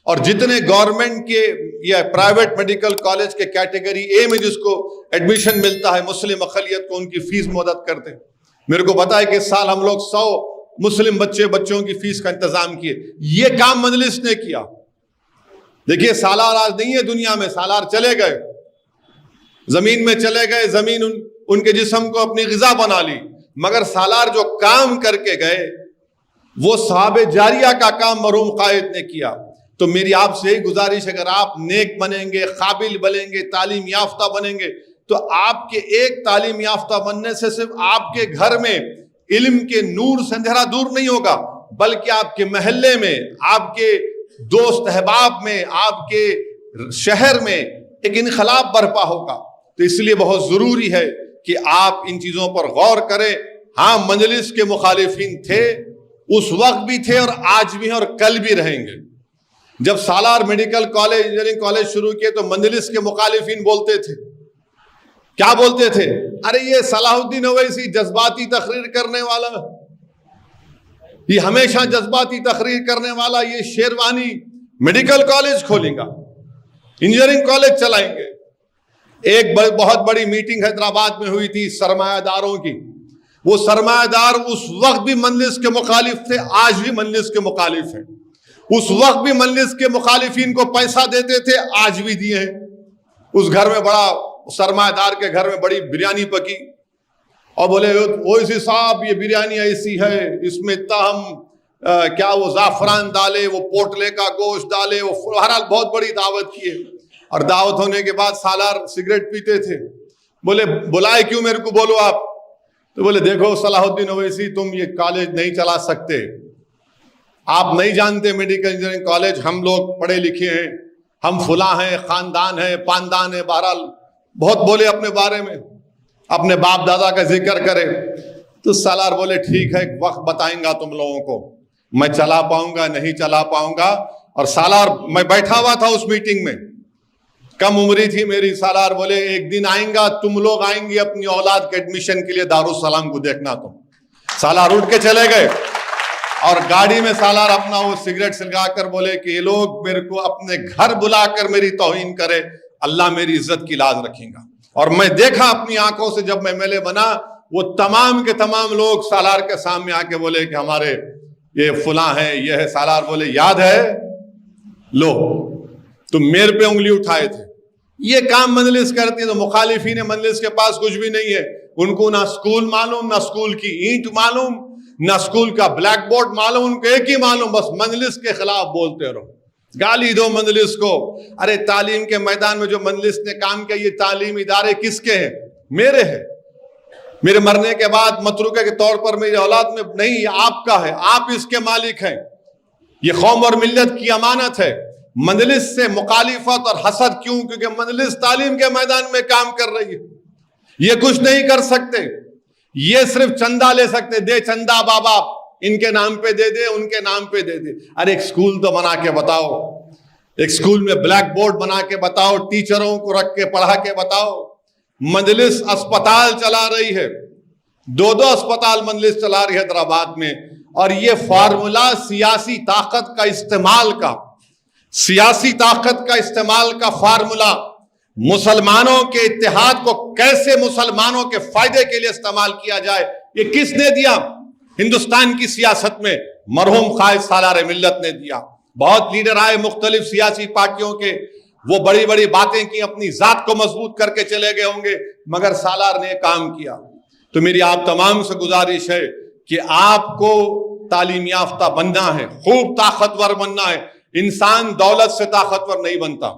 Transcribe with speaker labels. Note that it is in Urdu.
Speaker 1: اور جتنے گورنمنٹ کے یا پرائیویٹ میڈیکل کالج کے کیٹیگری اے میں جس کو ایڈمیشن ملتا ہے مسلم اقلیت کو، ان کی فیس مدد کرتے. میرے کو پتا ہے کہ اس سال ہم لوگ 100 مسلم بچوں کی فیس کا انتظام کیے. یہ کام مجلس نے کیا. دیکھیے سالار آج نہیں ہے دنیا میں، سالار چلے گئے، زمین میں چلے گئے، زمین ان کے جسم کو اپنی غذا بنا لی، مگر سالار جو کام کر کے گئے وہ صحاب جاریہ کا کام مرحوم قائد نے کیا. تو میری آپ سے یہی گزارش، اگر آپ نیک بنیں گے، قابل بنیں گے، تعلیم یافتہ بنیں گے، تو آپ کے ایک تعلیم یافتہ بننے سے صرف آپ کے گھر میں علم کے نور سے اندھیرا دور نہیں ہوگا، بلکہ آپ کے محلے میں، آپ کے دوست احباب میں، آپ کے شہر میں ایک انقلاب برپا ہوگا. تو اس لیے بہت ضروری ہے کہ آپ ان چیزوں پر غور کریں. ہاں مجلس کے مخالفین تھے، اس وقت بھی تھے اور آج بھی ہیں اور کل بھی رہیں گے. جب سالار میڈیکل کالج انجینئرنگ کالج شروع کیے تو مجلس کے مخالفین بولتے تھے، کیا بولتے تھے؟ ارے یہ صلاح الدین اویسی جذباتی تقریر کرنے والا، یہ ہمیشہ جذباتی تقریر کرنے والا، یہ شیروانی میڈیکل کالج کھولیں گا، انجینئرنگ کالج چلائیں گے. ایک بہت بڑی میٹنگ حیدرآباد میں ہوئی تھی سرمایہ داروں کی. وہ سرمایہ دار اس وقت بھی مجلس کے مخالف تھے، آج بھی مجلس کے مخالف ہیں. اس وقت بھی مجلس کے مخالفین کو پیسہ دیتے تھے، آج بھی دیے ہیں. اس گھر میں بڑا سرمایہ دار کے گھر میں بڑی بریانی پکی اور بولے اویسی صاحب یہ بریانی ایسی ہے، اس میں اتنا کیا وہ زعفران ڈالے، وہ پوٹلے کا گوشت ڈالے، وہ بہرحال بہت بڑی دعوت کیے. اور دعوت ہونے کے بعد سالار سگریٹ پیتے تھے. بولے بلائے کیوں میرے کو، بولو آپ. تو بولے دیکھو صلاح الدین اویسی تم یہ کالج نہیں چلا سکتے، آپ نہیں جانتے میڈیکل انجینئرنگ کالج، ہم لوگ پڑھے لکھے ہیں، ہم فلاں ہیں، خاندان ہیں، پاندان ہیں. بہرحال بہت بولے اپنے بارے میں، اپنے باپ دادا کا ذکر کرے. تو سالار بولے ٹھیک ہے، ایک وقت بتائیں گا تم لوگوں کو، میں چلا پاؤں گا نہیں چلا پاؤں گا. اور سالار میں بیٹھا ہوا تھا اس میٹنگ میں، کم عمری تھی میری. سالار بولے ایک دن آئیں گا، تم لوگ آئیں گے اپنی اولاد کے ایڈمیشن کے لیے دارالسلام کو دیکھنا. تم سالار اٹھ کے چلے گئے اور گاڑی میں سالار اپنا وہ سگریٹ سلگا کر بولے کہ یہ لوگ میرے کو اپنے گھر بلا کر میری توہین کرے، اللہ میری عزت کی لاز رکھیں گا. اور میں دیکھا اپنی آنکھوں سے جب میں MLA بنا، وہ تمام کے تمام لوگ سالار کے سامنے آ کے بولے کہ ہمارے یہ فلاں ہیں، یہ ہے. سالار بولے یاد ہے، لو تم میرے پہ انگلی اٹھائے تھے. یہ کام مجلس کرتی ہے. تو مخالفین مجلس کے پاس کچھ بھی نہیں ہے، ان کو نہ اسکول معلوم، نہ اسکول کی اینٹ معلوم، نہ اسکول کا بلیک بورڈ معلوم. ان کو ایک ہی معلوم، بس مجلس کے خلاف بولتے رہو، گالی دو مجلس کو. ارے تعلیم کے میدان میں جو مجلس نے کام کیا، یہ تعلیم ادارے کس کے ہیں؟ میرے ہیں. میرے مرنے کے بعد متروکے کے طور پر میری اولاد میں نہیں، یہ آپ کا ہے، آپ اس کے مالک ہیں. یہ قوم اور ملت کی امانت ہے. مجلس سے مخالفت اور حسد کیوں؟ کیونکہ مجلس تعلیم کے میدان میں کام کر رہی ہے. یہ کچھ نہیں کر سکتے، یہ صرف چندہ لے سکتے. دے چندہ بابا، ان کے نام پہ دے دے، ان کے نام پہ دے دے. ارے ایک سکول تو بنا کے بتاؤ، ایک سکول میں بلیک بورڈ بنا کے بتاؤ، ٹیچروں کو رکھ کے پڑھا کے بتاؤ. مجلس اسپتال چلا رہی ہے، 2 اسپتال مجلس چلا رہی ہے حیدرآباد میں. اور یہ فارمولا سیاسی طاقت کا استعمال کا، سیاسی طاقت کا استعمال کا فارمولا، مسلمانوں کے اتحاد کو کیسے مسلمانوں کے فائدے کے لیے استعمال کیا جائے، یہ کس نے دیا؟ ہندوستان کی سیاست میں مرحوم قائد سالار ملت نے دیا. بہت لیڈر آئے مختلف سیاسی پارٹیوں کے، وہ بڑی بڑی باتیں کی، اپنی ذات کو مضبوط کر کے چلے گئے ہوں گے، مگر سالار نے کام کیا. تو میری آپ تمام سے گزارش ہے کہ آپ کو تعلیم یافتہ بننا ہے، خوب طاقتور بننا ہے. انسان دولت سے طاقتور نہیں بنتا.